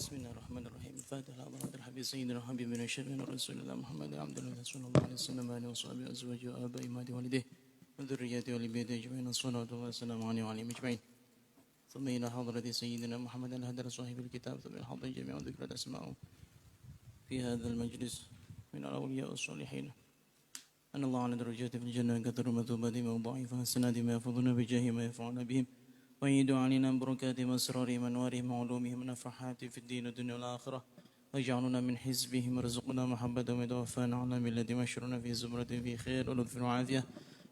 Bismillahirrahmanirrahim. Fatiha ala Habib Sayyidina Habib bin Syafi'in Rasulullah Muhammad Abdullah sallallahu alaihi wasallam wa sahbihi azwaji wa abai madi walidihi wa dhurriyyati wa libiyati ajma'in sallallahu wa sallam alaihi wa alihi ajma'in. Thumma ila hadrati Sayyidina Muhammad al-hadar sahibul kitab thumma hadra jami'a dhikrat asma'u fi hadzal majlis min al-awliya was-salihin. An Allah ala darajati fil jannah kathru mathubati wa dha'ifa hasanati ma yafuduna bi jahi ma yaf'aluna bihim. ويد علينا بركات مسرارهم وانوارهم وعلومهم ونفحات في الدين والدنيا والآخرة واجعلنا من حزبهم وارزقنا محبتهم وتوفانا على ملة واشرنا في زمرة في خير ولطف وعافية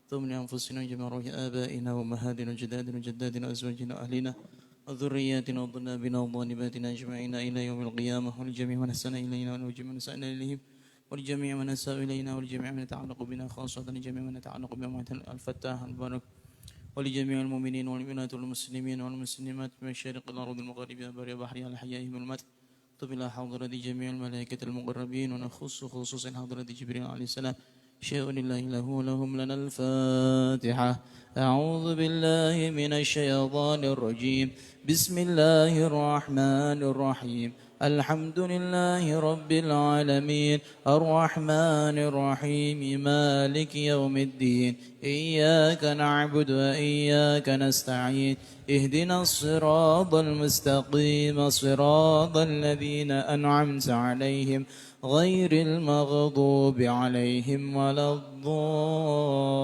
ثم لأنفسنا جميع روح آبائنا وأمهاتنا وجدادنا وجداتنا وأزواجنا وأهلنا وذرياتنا وطلابنا وطالباتنا أجمعين إلى يوم القيامة ولجميع من أحسن إلينا ولجميع من أساء إليهم ولجميع من أساء إلينا ولجميع من يتعلق بنا خاصة لجميع من يتعلق بنا الفتاح المبارك ولجميع المؤمنين والمؤمنات والمسلمين والمسلمات في مشارق الأرض المغربية بريا بحرها الأحياء والأموات طب إلى حضرة جميع الملائكة المقربين ونخص خصوصا حضرة جبريل عليه السلام شيء لله له لهم لنا الفاتحة أعوذ بالله من الشيطان الرجيم بسم الله الرحمن الرحيم الحمد لله رب العالمين الرحمن الرحيم مالك يوم الدين إياك نعبد وإياك نستعين اهدنا الصراط المستقيم صراط الذين أنعمت عليهم غير المغضوب عليهم ولا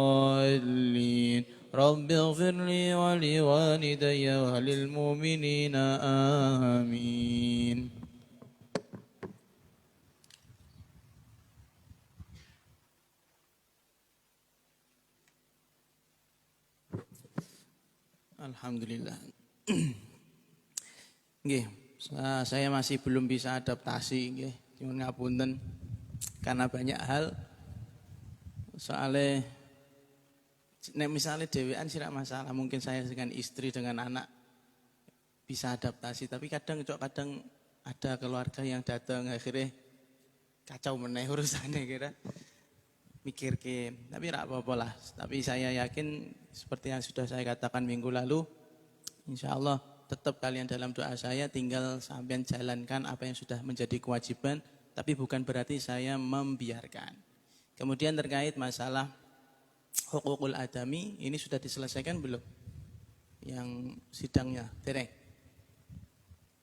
الضالين رب اغفر لي ولوالدي وللمؤمنين آمين. Alhamdulillah. Nggih, saya masih belum bisa adaptasi nggih. Nyuwun ngapunten karena banyak hal. Soalnya nek misalnya dhewean sih tidak masalah, mungkin saya dengan istri dengan anak bisa adaptasi, tapi kadang ada keluarga yang datang akhirnya kacau meneh urusannya kira mikirkin, tapi tidak apa-apa lah. Tapi saya yakin seperti yang sudah saya katakan minggu lalu, insya Allah tetap kalian dalam doa saya, tinggal sampean jalankan apa yang sudah menjadi kewajiban, tapi bukan berarti saya membiarkan. Kemudian terkait masalah hukukul adami, ini sudah diselesaikan belum? Yang sidangnya, dereng?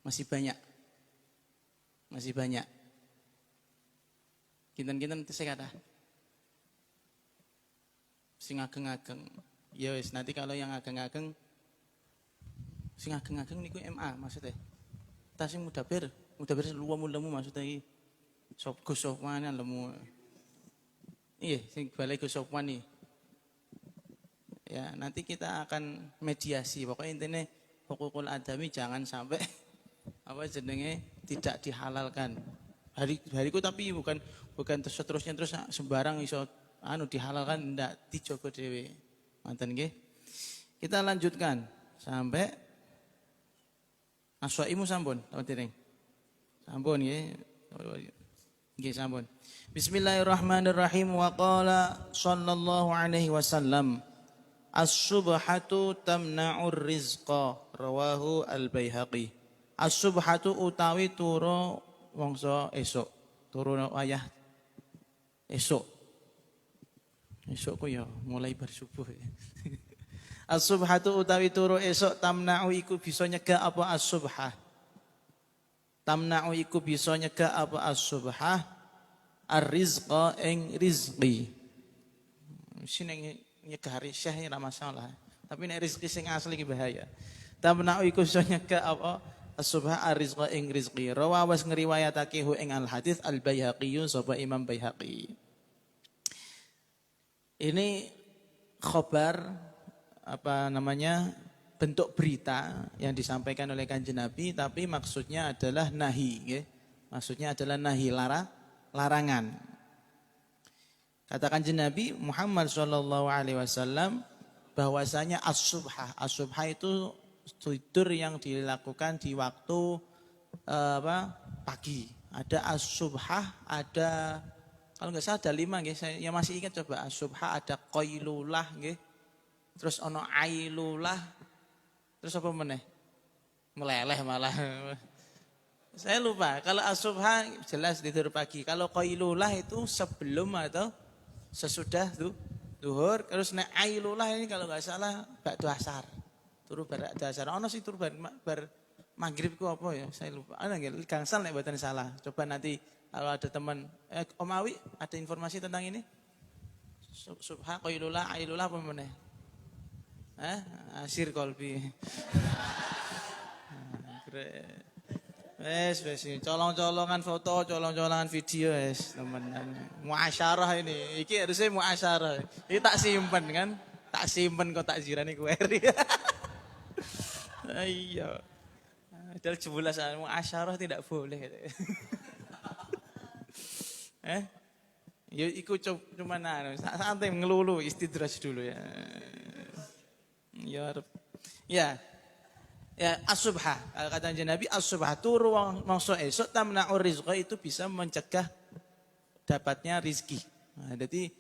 Masih banyak? Masih banyak? Kinten-kinten saya kata? Sing ageng-ageng. Ya wis, nanti kalau yang ageng-ageng, sing ageng-ageng niku MA maksudnya. Ta sing mudabir luwemu maksudnya iki. Sop Gus Sofwan lemu. Iya, sing balai Gus Sofwan iki. Ya, nanti kita akan mediasi. Pokoknya intinya hukukul adami jangan sampai apa jenenge tidak dihalalkan. Hariku tapi bukan terus-terusnya terus sembarang iso dihalalkan, ndak dijogo dhewe. Manten nggih. Kita lanjutkan sampai aswaimu sampun tau dereng. Sampun nggih. Nggih sampun. Bismillahirrahmanirrahim wa qala sallallahu alaihi wasallam as-subhatu tamna'ur rizqa rawahu al-Baihaqi. As-subhatu utawi turu wangsa esuk. Turu wayah esuk. Esok ku ya mulai bersubuh. As-subhatu utawi turu esok tamna'u iku bisa nyegah apa as-subhah. Tamna'u iku bisa nyegah apa as-subhah ar-rizqa ing rizqi. Sini nyegah risyah ora masalah. Tapi nek rizqi sing asli iki bahaya. Tamna'u iku bisa nyegah apa as-subhah ar-rizqa ing rizqi. Rawawas ngriwayatake hu ing al-hadits al-Baihaqi sapa Imam Baihaqi. Ini khobar bentuk berita yang disampaikan oleh Kanjeng Nabi, tapi maksudnya adalah nahi, ya. Maksudnya adalah nahi larangan. Kata Kanjeng Nabi Muhammad SAW bahwasanya as-subhah itu tidur yang dilakukan di waktu pagi. Ada as-subhah, ada kalau nggak salah ada 5 nggih, saya yang masih ingat coba as-subha, ada qailulah nggih. Terus ono ailulah. Terus apa meneh? Meleleh malah. Saya lupa. Kalau as-subha jelas tidur pagi. Kalau qailulah itu sebelum atau sesudah duhur. Terus nek ailulah ini kalau nggak salah ba'du asar. Turu ba'du asar. Ono sih turu bar maghrib ku apa ya? Saya lupa. Ana nggih gangsal nek mboten salah. Coba nanti kalau ada teman Om Awi ada informasi tentang ini? Subha qailulah ailulah apa meneh? Asir kolbi. Wes colong-colongan foto, colong-colongan video wes teman-teman. Muasyarah ini. Iki harusnya muasyarah. Ini tak simpen kan? Tak simpen kok tak jirani kueri. Iya. Padahal jebulas muasyarah tidak boleh. Ya iku cuma santai ngelulu istidraj dulu ya. Ya Rab. Ya as-subha, kata Nabi as-subha turu mangsa esuk tamna'ur rizqa itu bisa mencegah dapatnya rizki. Nah, jadi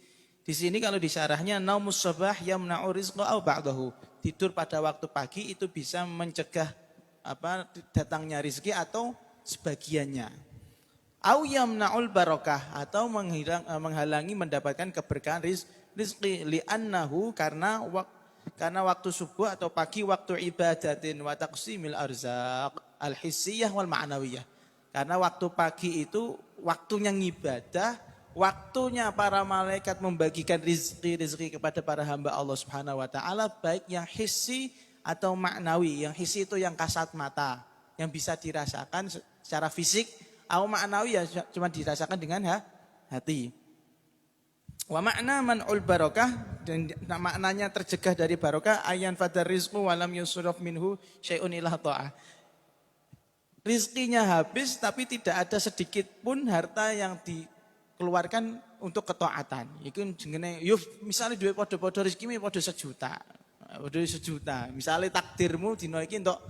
di sini kalau di syarahnya naumus sabah yamna'ur rizqa au ba'dahu. Tidur pada waktu pagi itu bisa mencegah datangnya rizki atau sebagiannya. Au yamna'ul barakah atau menghalangi mendapatkan keberkahan rizki li'annahu karena waktu subuh atau pagi waktu ibadatin wa taqsimil arzaq al-hissiyah wal ma'nawiyah. Karena waktu pagi itu waktunya ngibadah, waktunya para malaikat membagikan rizki kepada para hamba Allah Subhanahu wa taala baik yang hissi atau maknawi. Yang hissi itu yang kasat mata, yang bisa dirasakan secara fisik, atau maknawi ya cuma dirasakan dengan hati. Wa makna man'ul barakah dan maknanya tercegah dari barokah ayan fadar rizqu walam yusraf minhu syai'un ila ta'ah. Rizkinya habis tapi tidak ada sedikit pun harta yang dikeluarkan untuk ketaatan. Iku jenenge yo misale duwe padha-padha rezekine padha 1 juta. Padha 1 juta. Misale takdirmu dina iki entuk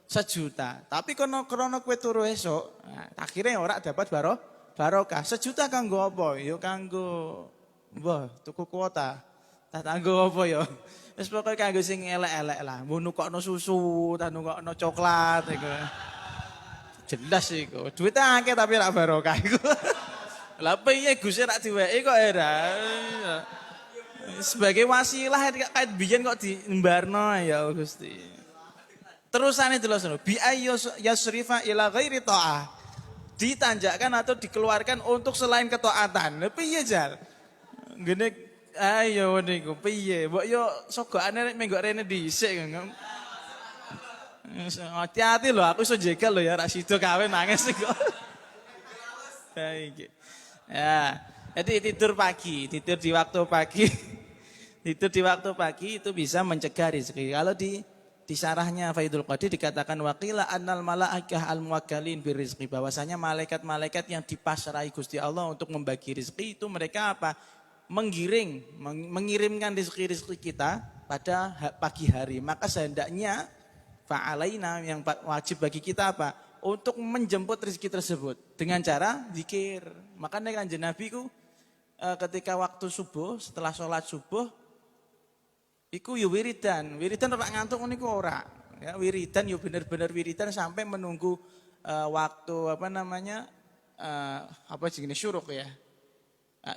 1 juta. Tapi krana kowe turu esuk, akhirnya ora dapat barokah. 1 juta kanggo apa? Yo kanggo tuku kuota. Tak tanggo apa ya? Wis pokoke kanggo sing elek-elek lah. Mbok nukokno susu, tak nukokno coklat iku. Jelas iku. Duite akeh tapi ora barokah iku. Lah piye Gus ora diweki kok era. Sebagai wasilah kayak biyen kok diembarno ya Gusti. Terusane delok bi yasrifa ila ghairi ta'ah. Ditanjakkan atau dikeluarkan untuk selain ketaatan. Lha piye jar? Gene ayo niku piye? Mbok yo sogokane nek menggok rene dhisik. Hati-hati lho aku iso jegal lho ya ra sida kawin nangis kok. Ya, jadi tidur di waktu pagi. Tidur di waktu pagi itu bisa mencegah rezeki. Kalau di syarahnya Faidul Qadir dikatakan waqila annal malaikah al-muwakkalin birizqi, bahwasanya malaikat-malaikat yang dipasrai Gusti Allah untuk membagi rezeki itu mereka mengirimkan rezeki-rezeki kita pada pagi hari. Maka sehendaknya fa'alaina yang wajib bagi kita untuk menjemput rezeki tersebut dengan cara zikir. Makanya Kanjeng Nabi ku ketika waktu subuh, setelah sholat subuh iku yo wiridan ora ngantuk niku ora. Ya wiridan yo bener-bener wiridan sampai menunggu waktu jenenge syuruk ya.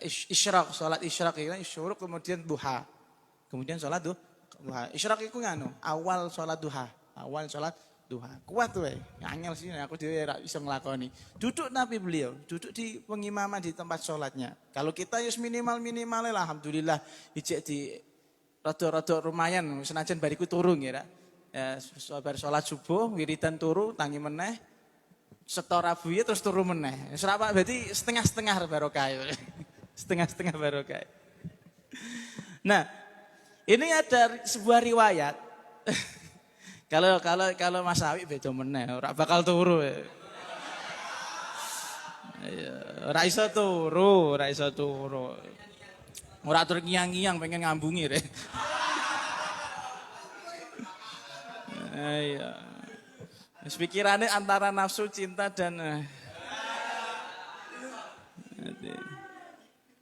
Isyraq, salat isyraq ya, syuruk kemudian duha. Kemudian salat duha. Isyraq iku awal salat duha. Kuat wae. Angel sih aku dhewe ora iso nglakoni. Duduk Nabi beliau, duduk di pengimaman di tempat salatnya. Kalau kita yus minimal lah alhamdulillah ijek di rada-rada lumayan senajan bariku turu ngira. Ya sabar salat subuh wiridan turu tangi meneh setora buye terus turu meneh. Wis ora berarti setengah-setengah barokah. Setengah-setengah barokah. Nah, ini ada sebuah riwayat. Kalau Mas Awi beda meneh, ora bakal turu. Ora iso turu. Ora tur ngiyang-ngiyang pengen ngambungi rek. Iya. Wis pikirane antara nafsu cinta dan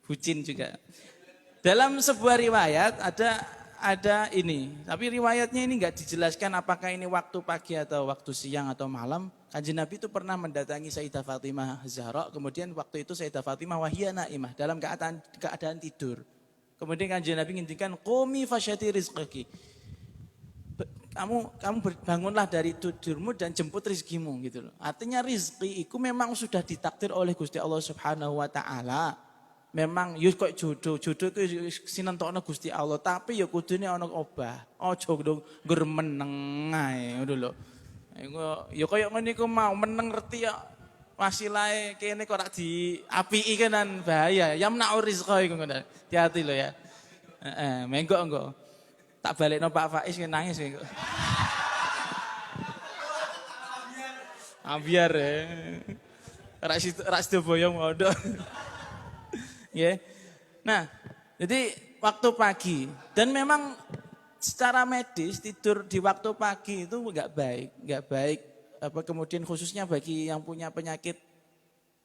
bucin juga. Dalam sebuah riwayat ada ada ini, tapi riwayatnya ini enggak dijelaskan apakah ini waktu pagi atau waktu siang atau malam. Kanjeng Nabi itu pernah mendatangi Sayyidah Fatimah Zahra, kemudian waktu itu Sayyidah Fatimah wahia naimah dalam keadaan tidur. Kemudian Kanjeng Nabi ngintikan qumi fasyati rizqaki. Kamu bangunlah dari tidurmu dan jemput rizkimu gitu loh. Artinya rizki itu memang sudah ditakdir oleh Gusti Allah Subhanahu wa taala. Memang yo kok jodoh itu sinentokno Gusti Allah, tapi ya kudune ana obah. Aja ngger meneng ae ngono lho. Ya kaya ngene iku mau meneng ngerti ya wasilahe kene kok ora diapiki kan bahaya. Yamna'u rizqa iku ngono. Hati-hati lho ya. Heeh, menggok engko. Tak balekno Pak Faiz nangis engko. Ambiar ya. Rak sido boyong mondok. Ya. Nah, jadi waktu pagi dan memang secara medis tidur di waktu pagi itu enggak baik. Apa kemudian khususnya bagi yang punya penyakit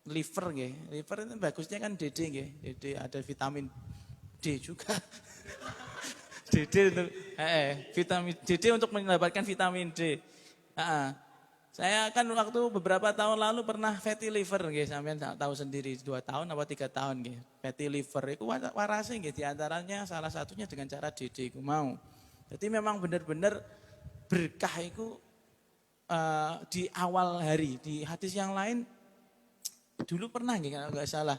liver nggih. Liver itu bagusnya kan DD nggih. DD ada vitamin D juga. DD untuk vitamin DD untuk mendapatkan vitamin D. Saya kan waktu beberapa tahun lalu pernah fatty liver nggih, sampean tahu sendiri 2 tahun apa 3 tahun nggih. Fatty liver itu warase nggih, di antaranya salah satunya dengan cara DD iku mau. Jadi memang benar-benar berkah itu di awal hari. Di hadis yang lain dulu pernah nggih kalau enggak salah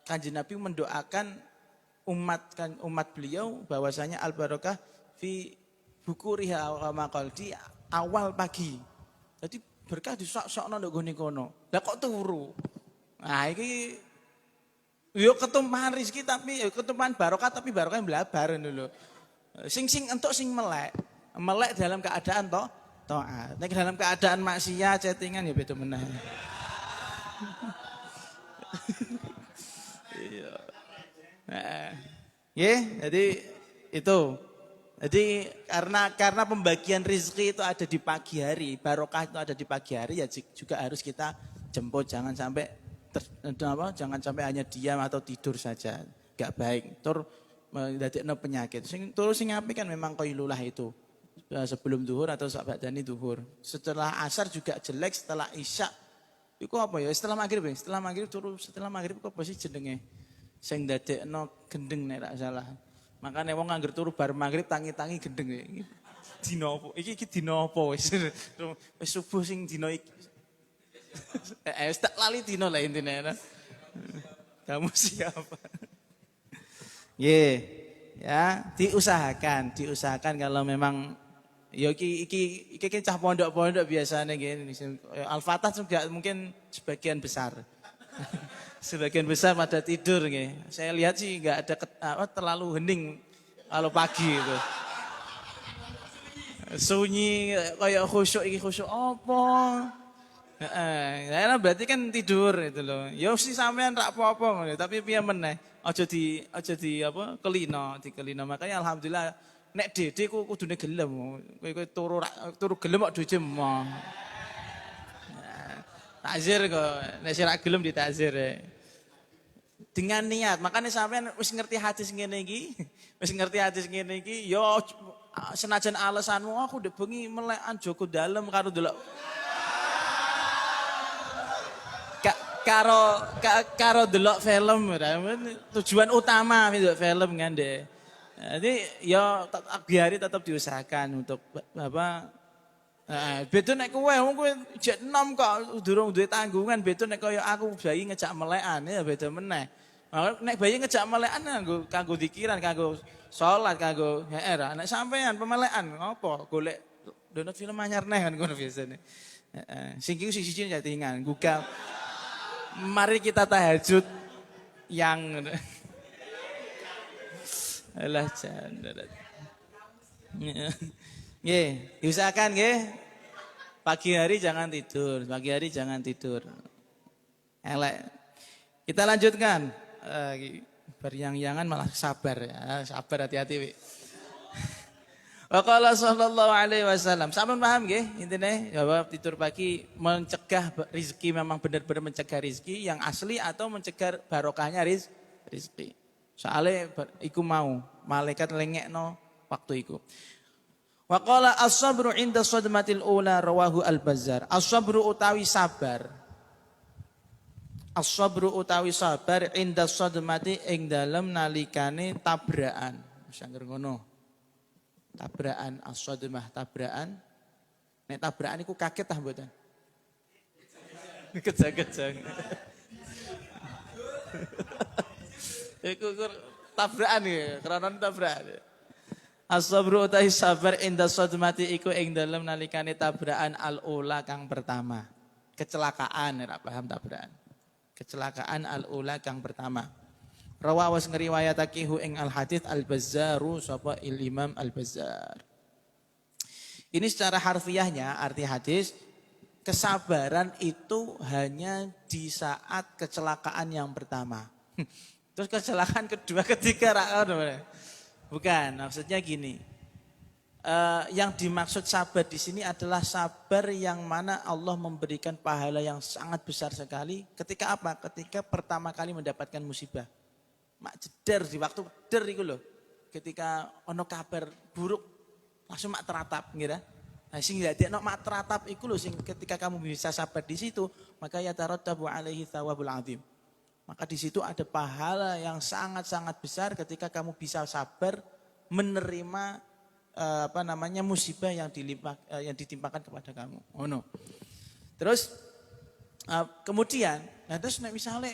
Kanjeng Nabi mendoakan umat beliau bahwasanya al barokah fi bukuriha wa maqal di awal pagi. Jadi berkah disok-sokno nduk gone kono. Lah kok turu. Nah iki yo ketumpahan rezeki tapi ketumpahan barokah tapi barokah blabar ngono lho. Sing entuk sing melek. Melek dalam keadaan taat. Nek dalam keadaan maksiat chattingan ya beda meneh. Iya. Jadi itu. Jadi karena pembagian rezeki itu ada di pagi hari, barokah itu ada di pagi hari ya juga harus kita jemput, jangan sampai hanya diam atau tidur saja, enggak baik. Tur ndadekno penyakit. Sing apik kan memang qailulah itu. Sebelum zuhur atau sabadani zuhur. Setelah asar juga jelek, setelah isya iku apa ya? Setelah maghrib setelah maghrib kok apa sih jenenge? Sing ndadekno gendeng nek ra salah. Makanya wong angger turu bar maghrib tangi-tangi gendeng iki. Dina apa? Iki dina apa wis? Wis subuh sing dina iki. Wis tak lali dina lah intine. Kamu siapa? Ya, diusahakan kalau memang ya iki cah pondok-pondok biasanya gini. Al-Fatah juga mungkin sebagian besar. Sebagian besar pada tidur nggih. Saya lihat sih enggak ada terlalu hening kalau pagi itu. Sunyi kayak khusyuk iki khusyuk apa? Heeh, berarti kan tidur itu loh. Ya sih sampean rak apa-apa ngono, tapi piye meneh? Aja di kelino. Makanya alhamdulillah nek Dede ku kudune gelem. Kowe turu gelem kok doje emoh. Takzir kok, nek sira gelem ditakzir. Dengan niat, makanya sampean wis ngerti hadis ngene iki, yo senajan alasanmu aku ndek bengi melekan Joko Dalem karo delok karo delok film, tujuan utama delok film kan deh. Jadi yo biari tetap diusahakan untuk apa. Beda nek kowe jek enom kok durung duwe tanggungan, beda nek kaya aku bayi ngejak melekan ya beda meneh. Nek bayi ngejak melekan kanggo dikiran, kanggo salat, kanggo heeh. Nek sampean pemelekan ngopo? Golek download film anyar neh kan ngono biasane. Heeh. Sing iki siji-siji chattingan, gugah. Mari kita tahajud yang alah jandarat. Nggih, diusahakan nggih. Pagi hari jangan tidur. Elek. Kita lanjutkan. Beryang-yangan malah sabar ya. Sabar hati-hati, Wi. Wa qala sallallahu alaihi wasallam. Sampun paham nggih intine bahwa tidur pagi mencegah rezeki, memang benar-benar mencegah rezeki yang asli atau mencegah barokahnya rezeki. Soale iku mau malaikat lengekno waktu iku. Wa qala as-sabru 'inda sadmatil ula rawahu al-Bazzar. As-sabru utawi sabar. As-sabru utawi sabar 'inda sadmati ing dalem nalikane tabrakan. Wis angger ngono. Tabrakan as-sadmah tabrakan. Nek tabrakan iku kaget tah mboten? Kejang-kejang. Iku tabrakan ya, krana tabrakan. As-sabru utahi sabar inda sadmati iku ing dalem nalikane tabrakan al-ula kang pertama. Kecelakaan, ora paham tabrakan. Kecelakaan al-ula kang pertama. Rawawas ngriwayatake hu ing al-hadits al-Bazzaru sapa Imam al-Bazzar. Ini secara harfiahnya arti hadis kesabaran itu hanya di saat kecelakaan yang pertama. Terus kecelakaan kedua, ketiga bukan, maksudnya gini. Yang dimaksud sabar di sini adalah sabar yang mana Allah memberikan pahala yang sangat besar sekali. Ketika apa? Ketika pertama kali mendapatkan musibah. Mak jeder di waktu jeder itu loh. Ketika ono kabar buruk langsung mak teratap, ngira. Nah, sing dadi mak teratap iku lho sing ketika kamu bisa sabar di situ, maka yatarattabu alaihi thawabul azim. Maka di situ ada pahala yang sangat-sangat besar ketika kamu bisa sabar menerima musibah yang ditimpakan kepada kamu. Oh no. Terus kemudian, terus misalnya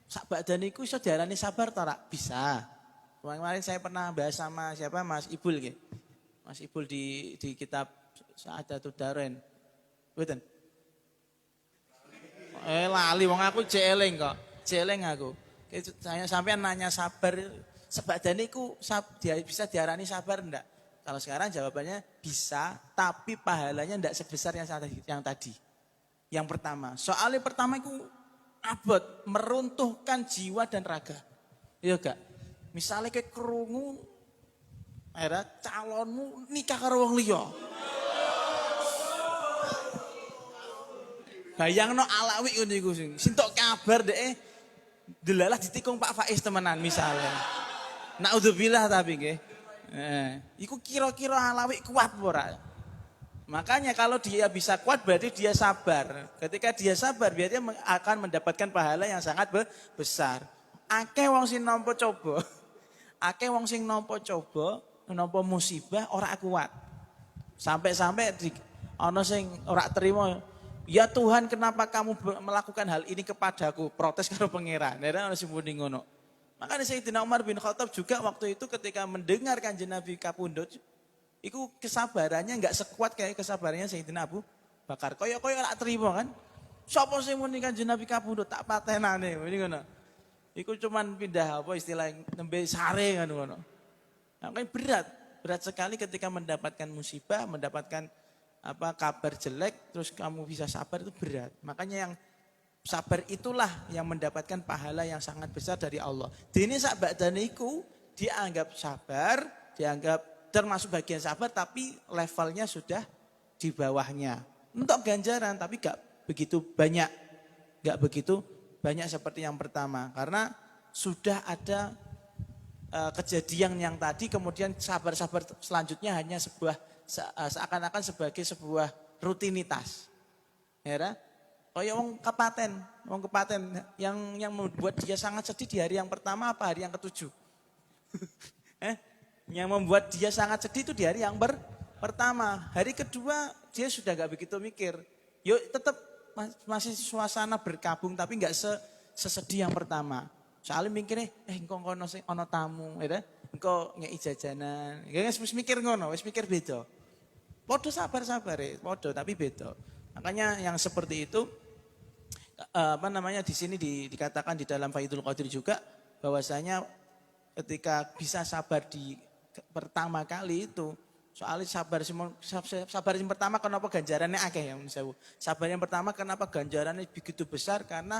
sak badane iku iso diarani sabar ta ora? Bisa. Kemarin saya pernah bahas sama siapa Mas Ibul nggih. Mas Ibul di kitab Sa'adatud Darain. Mboten. Lali wong aku jek eling kok. Jeleng aku. Saya sampean nanya sabar sebadane iku dia bisa diarani sabar enggak? Kalau sekarang jawabannya bisa, tapi pahalanya enggak sebesar yang tadi. Yang pertama, soalnya pertama itu abot meruntuhkan jiwa dan raga. Iya gak? Misalnya kayak kerungu era calonmu nikah karo wong liya. Bayangno Alawi ngono iku sing tok kabar dhek delalah ditikung Pak Faiz temenan misalnya. Naudzubillah tapi nggih. Iku kira-kira Alawi kuat ora? Makanya kalau dia bisa kuat berarti dia sabar. Ketika dia sabar berarti dia akan mendapatkan pahala yang sangat besar. Akeh wong sing nampa coba. Akeh wong sing nampa coba, nampa musibah ora kuat. Sampai-sampai ana sing ora terima. Ya Tuhan, kenapa kamu melakukan hal ini kepadaku? Protes karo pangeran. Nera ana sing muni ngono. Makanya Sayyidina Umar bin Khattab juga waktu itu ketika mendengar Kanjeng Nabi kapundhut, iku kesabarannya enggak sekuat kayak kesabarannya Sayyidina Abu Bakar. Kaya ora terima kan? Sapa sing muni Kanjeng Nabi kapundhut tak patenane muni ngono. Iku cuman pindah apa istilah nembe sare ngono. Makanya berat sekali ketika mendapatkan musibah, mendapatkan kabar jelek terus kamu bisa sabar itu berat. Makanya yang sabar itulah yang mendapatkan pahala yang sangat besar dari Allah. Dene sak badane iku dianggap sabar, dianggap termasuk bagian sabar tapi levelnya sudah di bawahnya. Untuk ganjaran tapi gak begitu banyak. Gak begitu banyak seperti yang pertama karena sudah ada kejadian yang tadi kemudian sabar-sabar selanjutnya hanya seakan-akan sebagai sebuah rutinitas. Ya, kayak wong kepaten yang membuat dia sangat sedih di hari yang pertama apa hari yang ketujuh? Yang membuat dia sangat sedih itu di hari yang pertama. Hari kedua dia sudah gak begitu mikir. Yuk tetap masih suasana berkabung tapi gak sesedih yang pertama. Soalnya mikirnya, engkau ono tamu, ya, engkau ngei jajanan. Wis mikir ngono, wis mikir beda. Podo sabar-sabar ya, podo tapi beda. Makanya yang seperti itu di sini dikatakan di dalam Faidul Qadir juga bahwasanya ketika bisa sabar di pertama kali itu soalnya sabar yang pertama kenapa ganjarannya akeh ya sewu. Sabar yang pertama kenapa ganjarannya begitu besar karena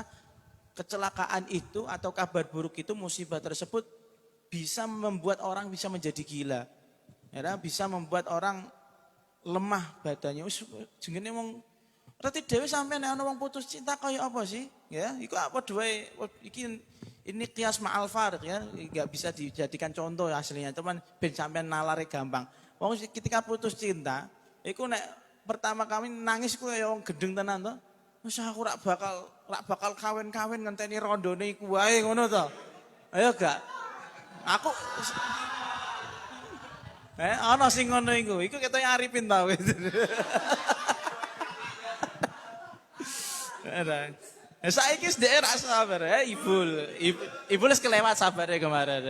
kecelakaan itu atau kabar buruk itu musibah tersebut bisa membuat orang bisa menjadi gila. Ya, bisa membuat orang lemah badannya. Wis jenenge wong reti dhewe sampeyan ana wong putus cinta kaya apa sih? Ya, iku apa dhewe iki Ini kias ma'al farik ya, nggak bisa dijadikan contoh aslinya, cuman ben sampean nalare gampang. Wong ketika putus cinta, iku nek pertama kami nangis ku ya wong gendeng tenan to. Wis aku rak bakal kawin-kawin ngenteni rondone iku wae ngono to. Ayo gak? Aku ana sing ngono iku ketoke Arifin ta wis. Saiki wis dhek ra sabar Ibul wis kelewat sabare kemarin.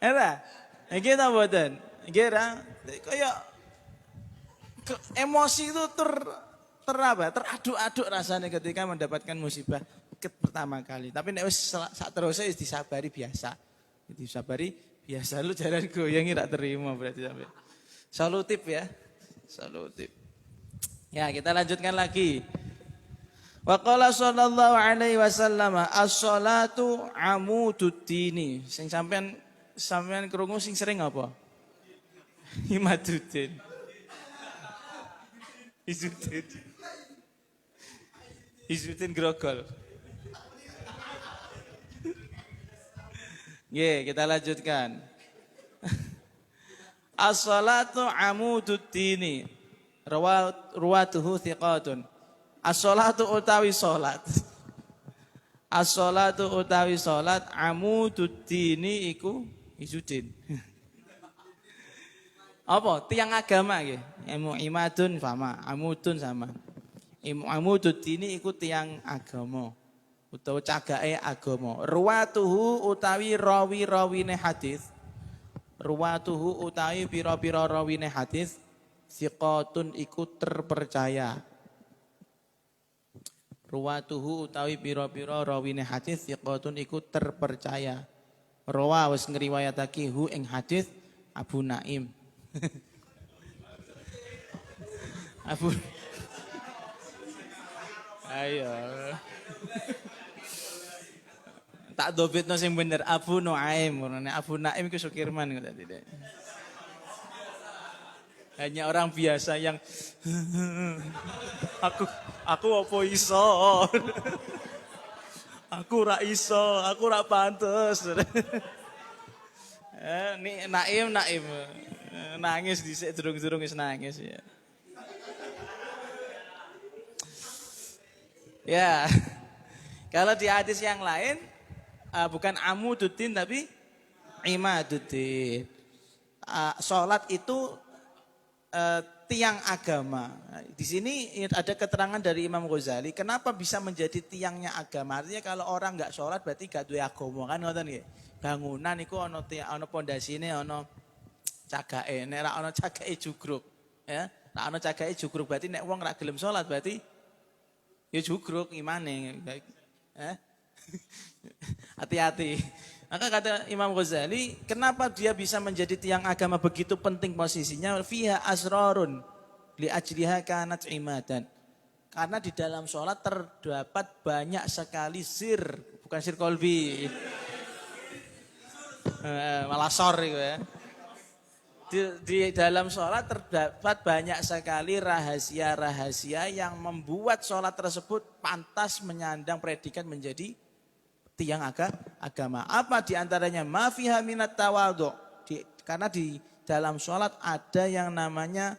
Era, iki ta mboten? Iki ra kaya emosi itu teraduk-aduk rasanya ketika mendapatkan musibah pertama kali. Tapi nek wis sak terusé wis disabari biasa. Disabari biasa lu jalan goyang tak terima berarti sampai. Solutif ya. Solutif. Ya, kita lanjutkan lagi. Wa qala sallallahu alaihi wasallam as-salatu amududdini. Sing sampean krungu sing sering apa? Imaduddin. Izuddin grogol. Kita lanjutkan. As-salatu amududdini. Ruwatuhu thiqatun. As-salatu utawi salat. As-salatu utawi salat amududdini iku Izuddin. Apa? Tiang agama nggih. Imadun sama, amudun sama. Amududdini iku tiang agama. Utawa cagake agama. Ruwatuhu utawi rawi-rawine hadis. Ruwatuhu utawi pira-pira rawine hadis thiqatun iku terpercaya. Ruwatuhu utawi pira-pira rawine hadis thiqatun iku terpercaya. Rawa wis ngriwayatake hu ing hadis Abu Naim. Ayo. Tak dobitno sing bener Abu Nuaim, Abu Naim iku Sukirman kata tidak. Hanya orang biasa yang aku apa iso? Aku ra iso, aku ra pantes. Naim nangis dhisik durung-durung wis nangis ya. Ya. Kalau di hadis yang lain bukan amududdin tapi imaduddin. Salat itu tiang agama. Di sini ada keterangan dari Imam Ghazali kenapa bisa menjadi tiangnya agama. Artinya kalau orang enggak sholat berarti gak duwe agama kan ngoten nggih. Bangunan iku ana pondasine ana cagake. Nek ra ana cagake jugruk, ya. Nek ana cagake jugruk berarti nek wong ra gelem sholat berarti ya jugruk imane. Hati-hati. Maka kata Imam Ghazali, kenapa dia bisa menjadi tiang agama begitu penting posisinya? Fiha asrarun li ajliha kanat imadan. Karena di dalam sholat terdapat banyak sekali sir, bukan sir kolbi. Malah sor itu ya. Di dalam sholat terdapat banyak sekali rahasia-rahasia yang membuat sholat tersebut pantas menyandang predikat menjadi tiang agama. Apa diantaranya? Ma fiha minat tawadhu. Karena di dalam sholat ada yang namanya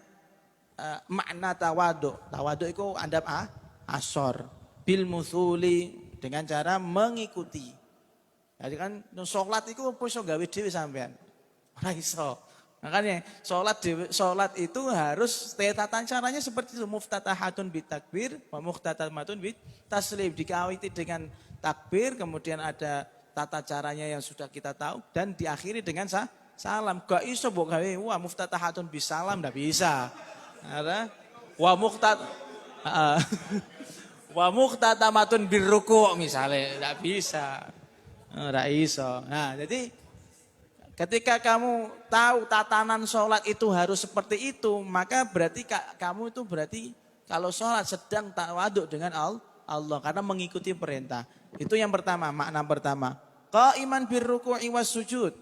makna tawadhu. Tawadhu itu adab asor. Bil muthuli, dengan cara mengikuti. Jadi kan sholat itu apa iso gawe dhewe sampean? Ora iso. Makanya sholat itu harus tata caranya seperti itu. Muftatahatun bitakbir wa muhtatamatun bitaslim. Dikawiti dengan takbir, kemudian ada tata caranya yang sudah kita tahu dan diakhiri dengan salam. Gak iso mbok gawe wah muftatahatun bisalam ndak bisa. Ada wa muhtatamatun birruku misalnya ndak bisa. Ndak iso. Nah, jadi ketika kamu tahu tatanan sholat itu harus seperti itu, maka berarti kamu itu berarti kalau sholat sedang tawaduk dengan Allah karena mengikuti perintah. Itu yang pertama, makna pertama. Qaiman birruku'i was sujud.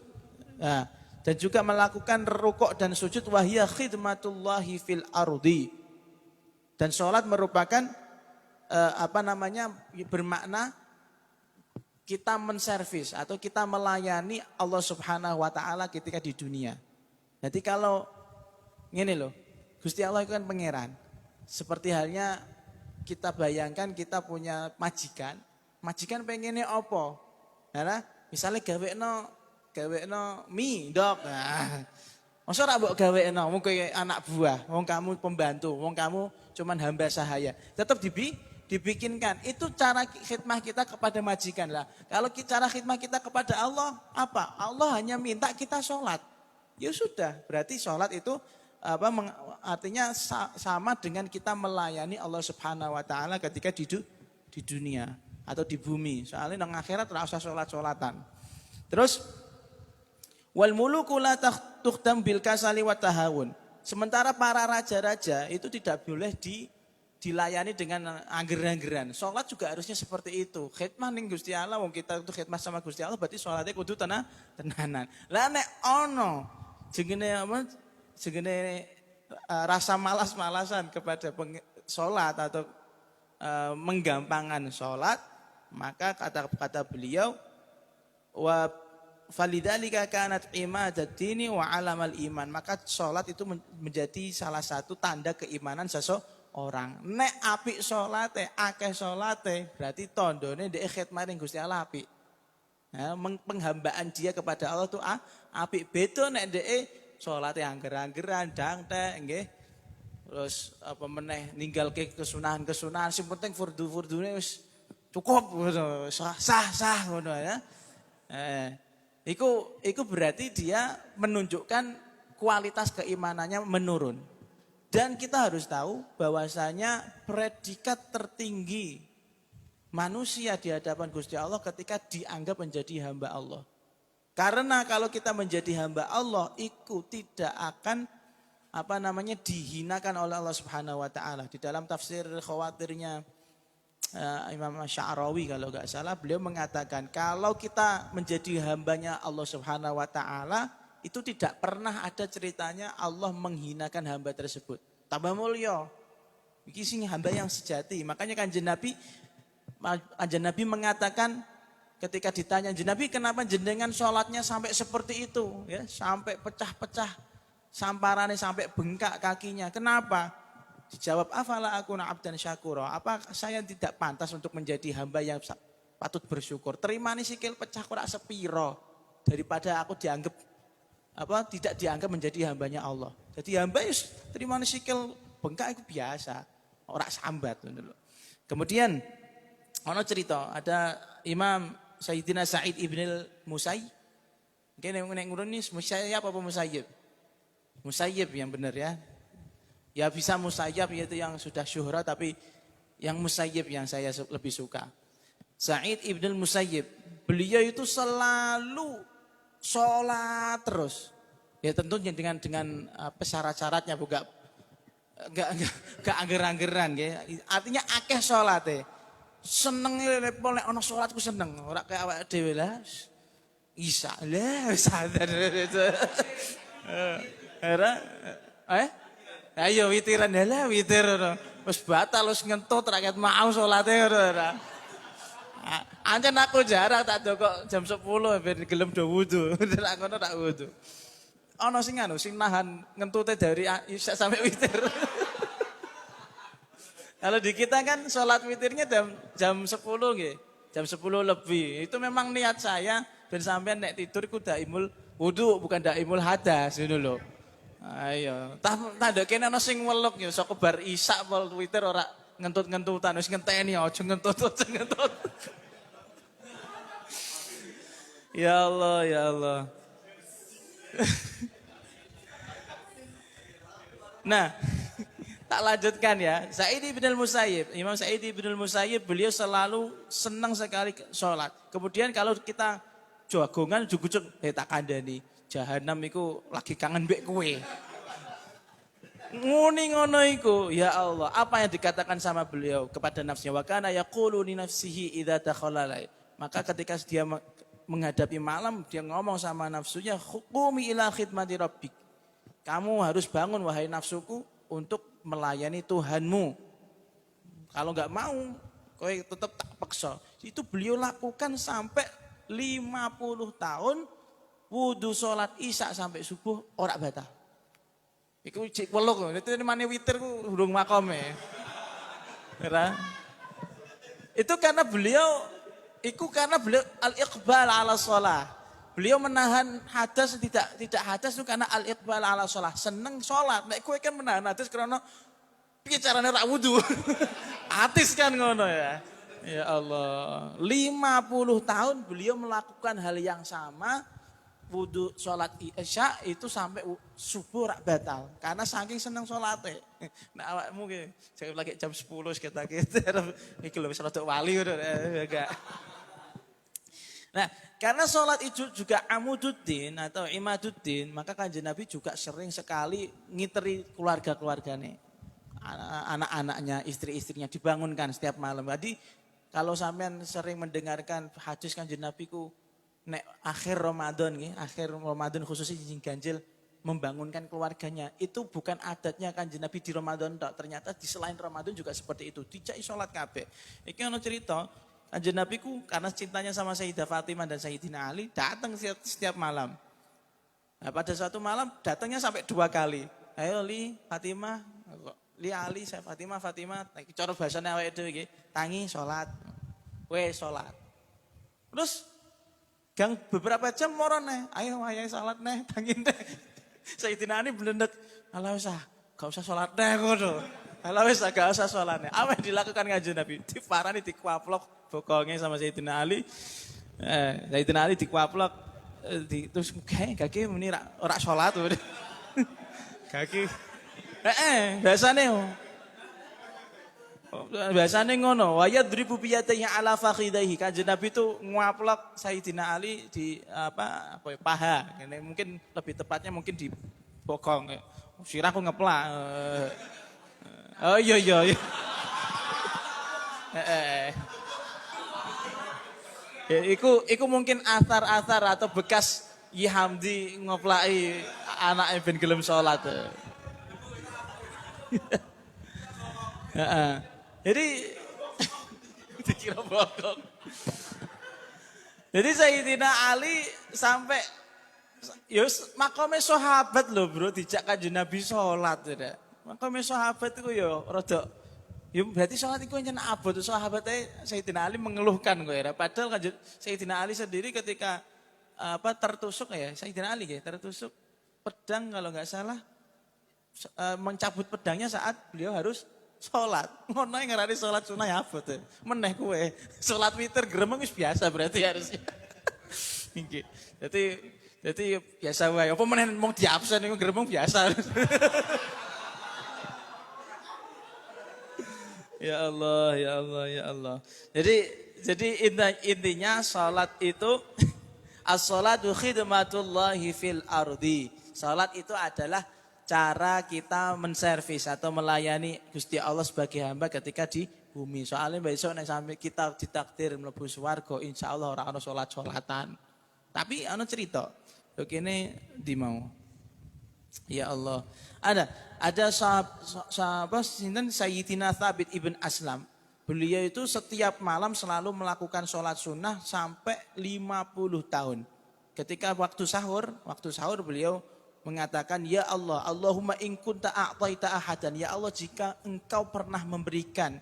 Nah, dan juga melakukan rukuk dan sujud wahya khidmatullahi fil ardi. Dan sholat merupakan bermakna kita menservis atau kita melayani Allah Subhanahu wa taala ketika di dunia. Jadi kalau ngene loh, Gusti Allah itu kan pangeran. Seperti halnya kita bayangkan kita punya majikan. Majikan pengennya apa? Nah, misalnya gawekno mie, Dok. Nah, masa ora mbok gawekno wong kowe anak buah, wong kamu pembantu, wong kamu cuman hamba sahaya. Tetap dibikinkan. Itu cara khidmah kita kepada majikan lah. Kalau cara khidmah kita kepada Allah apa? Allah hanya minta kita sholat. Ya sudah, berarti sholat itu artinya sama dengan kita melayani Allah Subhanahu wa taala ketika di dunia atau di bumi. Soalnya nang akhirat ora usah sholat-sholatan. Terus wal muluku la tukhtam bil kasali wa tahawun. Sementara para raja-raja itu tidak boleh dilayani dengan angger-anggeran. Sholat juga harusnya seperti itu. Khidmah ning Gusti Allah, wong kita itu khidmah sama Gusti Allah berarti sholatnya kudu tenanan. Lah nek ono jenenge rasa malas-malasan kepada sholat atau menggampangkan sholat, maka kata beliau wa falidzalika kanat imadad-dini wa alamal iman. Maka sholat itu menjadi salah satu tanda keimanan seseorang. Nek apik sholate, akeh sholate, berarti tandane ndek khidmah ning Gusti Allah apik. Nah, penghambaan dia kepada Allah itu apik. Beda nek ndek sholate angger-anggeran, dangtek nggih. Terus apa meneh ninggalke kesunahan-kesunahan, sing penting fardhu-fardhune wis cukup ngono, sah ngono ya. Iku berarti dia menunjukkan kualitas keimanannya menurun. Dan kita harus tahu bahwasanya predikat tertinggi manusia di hadapan Gusti Allah ketika dianggap menjadi hamba Allah. Karena kalau kita menjadi hamba Allah, itu tidak akan dihinakan oleh Allah Subhanahu wa taala. Di dalam tafsir khawatirnya Imam Sya'rawi kalau enggak salah, beliau mengatakan kalau kita menjadi hambanya Allah Subhanahu wa taala, itu tidak pernah ada ceritanya Allah menghinakan hamba tersebut. Tambah mulya. Iki sing hamba yang sejati. Makanya Kanjeng Nabi mengatakan ketika ditanya, "Kanjeng Nabi, kenapa jenengan sholatnya sampai seperti itu?" Ya, sampai pecah-pecah, samparane sampai bengkak kakinya. Kenapa? Dijawab, afala akuna abdan syakura. Apa saya tidak pantas untuk menjadi hamba yang patut bersyukur? Terima nih sikil pecah ora sepiro daripada aku dianggap tidak dianggap menjadi hambanya Allah. Jadi hamba yus terima nih sikil bengkak itu biasa, ora sambat. Kemudian ono cerita ada Imam Sayyidina Sa'id ibn al-Musayyib. Mungkin yang ngurun ini Musayyib apa Musayyib? Musayyib yang benar ya. Ya bisa Musayyib yaitu yang sudah syuhra, tapi yang Musayyib yang saya lebih suka. Sa'id ibn al-Musayyib, beliau itu selalu sholat terus. Ya tentunya dengan syarat-syaratnya bukan enggak angger-anggeran ya. Artinya akeh sholate. Seneng nek ana salatku seneng, ora kaya awake dhewe lah. Isa lah sadar. Ayo witiran lah witir ngono. Wis batal wis ngentut rakyat mau salate ngono. Ancen aku jarang tak kok jam 10 ben gelem do wudu. Nek ngono tak wudu. Ana sing nahan ngentute dari isya sampai witir. Kalau di kita kan sholat witirnya jam 10 nggih. Jam 10 lebih. Itu memang niat saya ben sampean nek tidur iku daimul wudu bukan daimul hadas ngono lho. Ayo, tandha kene ana sing weluk ya saka bar isya pol witir ora ngentut-ngentutan wis ngenteni aja ngentut. Ya Allah, ya Allah. Nah, tak lanjutkan ya. Sa'id ibn al-Musayyib, Imam Sa'id ibn al-Musayyib beliau selalu senang sekali sholat. Kemudian kalau kita jagongan jugujuk, tak kandani. Jahanam iku lagi kangen mbek kowe. Nguni ngono iku, ya Allah. Apa yang dikatakan sama beliau kepada nafsnya? Wa kana yaqulu li nafsihi idza takhalala. Maka ketika dia menghadapi malam, dia ngomong sama nafsunya, qumi ila khidmati rabbik. Kamu harus bangun wahai nafsuku untuk melayani Tuhanmu. Kalau enggak mau, kowe tetep tak paksa. Itu beliau lakukan sampai 50 tahun wudu sholat isya sampai subuh ora batal. Iku cek peluk, itu mane witir ku urung makome. Ora. Itu karena beliau al-iqbal ala sholat. Beliau menahan hadas tidak hadas itu karena al-iqbal ala sholat. Seneng sholat. Nek kowe kan menahan hadas karena piye carane ra wudu. Atis kan ngono ya. Ya Allah. 50 tahun beliau melakukan hal yang sama. Wudu sholat isya itu sampai subuh rak batal karena saking seneng sholatnya. Nah awakmu ki saya lagi jam 10 kita iki lho wis rada wali udah enggak. Nah, karena sholat itu juga amududdin atau imaduddin, maka Kanjeng Nabi juga sering sekali ngiteri keluarga-keluarganya. Anak-anaknya, istri-istrinya dibangunkan setiap malam. Jadi kalau sampean sering mendengarkan hadis Kanjeng Nabi ku nek akhir Ramadan khususnya jinjing ganjil membangunkan keluarganya. Itu bukan adatnya Kanjeng Nabi di Ramadan tok. Ternyata di selain Ramadan juga seperti itu. Dijak sholat kabeh. Iki ana cerita Kanjeng Nabi ku karena cintanya sama Sayyidah Fatimah dan Sayyidina Ali datang setiap malam. Nah, pada suatu malam datangnya sampai 2 kali. Ayo Li, Fatimah, Li Ali, saya Fatimah, cara bahasane awake dhewe iki, tangi sholat. Weh sholat. Terus gang beberapa jam moro neh, ayo salat neh, tangin neh. Sayyidina Ali blendet, ala wis gak usah salat neh ngono. Ala wis gak usah salat neh. Apa yang dilakukan Kanjeng Nabi? Diparani dikuaplok bokonge sama Sayyidina Ali. Sayyidina Ali dikuaplok terus kaki muni ora salat. Kaki. Biasanya ngono, wa yadribu biyadayhi ala fakhidaihi. Kanjeng Nabi itu nguaplok Sayyidina Ali di paha. Mungkin lebih tepatnya mungkin di bokong. Sirahku ngeplak. Oh iya. Iku mungkin asar-asar atau bekas Yi Hamdi ngoplaki anake ben gelem salat. Jadi dikira bokong. Jadi Sayyidina Ali sampai makome sahabat lho bro dijak Kanjeng Nabi salat ya. Makome sahabat iku ya rada berarti salat iku pancen abot sahabate Sayyidina Ali mengeluhkan kok ya. Padahal Sayyidina Ali sendiri ketika tertusuk ya, Sayyidina Ali ya tertusuk pedang kalau enggak salah mencabut pedangnya saat beliau harus sholat. Ngono yang ngarani sholat sunah ya abot. Meneh kue. Sholat witir gremeng wis biasa berarti harusnya. Nggih. Jadi biasa wae. Apa meneh mung diabsen iku gremeng biasa. Ya Allah. Jadi intinya sholat itu as-sholatu khidmatullahi fil ardi. Sholat itu adalah cara kita menservis atau melayani Gusti Allah sebagai hamba ketika di bumi. Soalnya besok nek sampai kita ditakdir mlebu swarga, insyaallah ora ana salat-salatan. Tapi ana cerita. Begini di mau. Ya Allah. Ada sahabat sinten Sayyidina Thabit ibn Aslam. Beliau itu setiap malam selalu melakukan sholat sunnah sampai 50 tahun. Ketika waktu sahur beliau mengatakan, ya Allah, Allahumma in kunta a'taita ahadan, ya Allah jika engkau pernah memberikan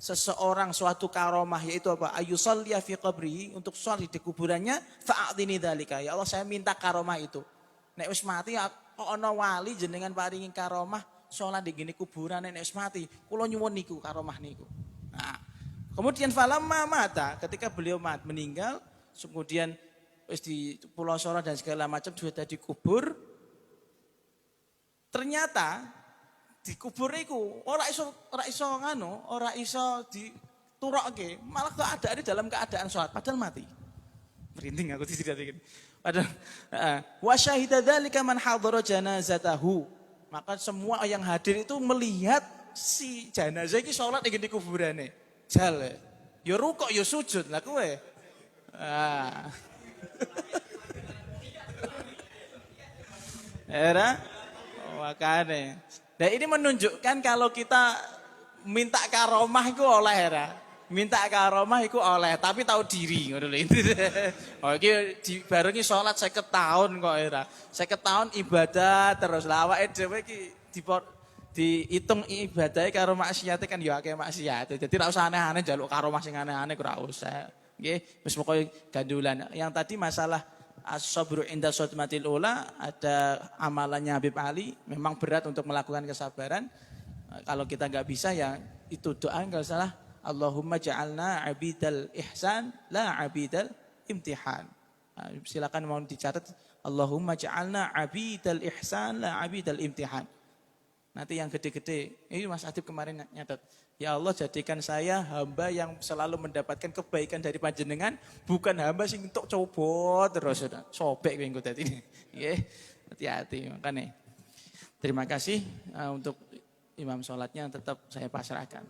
seseorang suatu karomah, yaitu apa? Ayusalliya fi qabri, untuk sholat di kuburannya, fa'atini dzalika. Ya Allah saya minta karomah itu. Nek wis mati kok ana wali jenengan paringi karomah sholat di gini kuburan nek wis mati, kula nyuwun niku karomah niku. Nah, kemudian falamma mata, ketika beliau meninggal, kemudian wis di Pulau Soro dan segala macam sudah dikubur. Ternyata di kubur niku ora iso diturokke, malah keadaane dalam keadaan sholat padahal mati. Merinding aku tidak. Padahal wa syahida dzalika man hadhara janazatahu. Maka semua yang hadir itu melihat si jenazah iki sholat ning kuburane. Jal. Ya rukuk ya sujud lah kowe. Era makanya. Nah ini menunjukkan kalau kita minta karomah itu oleh era. minta karomah iku oleh, tapi tahu diri ngono lho. Oh iki dibarengi salat 50 tahun kok ora. 50 tahun ibadah terus lah awake dhewe iki dihitung ibadahe karo maksiate kan ya akeh maksiate. Jadi ra usah aneh-aneh njaluk karomah sing aneh-aneh ora usah. Nggih, wis pokoke gandulan. Yang tadi masalah as-sabru inda sodmatil ula, ada amalannya Habib Ali, memang berat untuk melakukan kesabaran. Kalau kita nggak bisa ya itu doa nggak salah. Allahumma ja'alna abidal ihsan la abidal imtihan. Nah, silakan mau dicatat. Allahumma ja'alna abidal ihsan la abidal imtihan. Nanti yang gede-gede, ini Mas Adib kemarin nyatat. Ya Allah jadikan saya hamba yang selalu mendapatkan kebaikan dari panjenengan, bukan hamba sing untuk coba terus. Sobek kowe engko dadi. Nggih, hati-hati makane. Terima kasih untuk imam sholatnya tetap saya pasrahkan.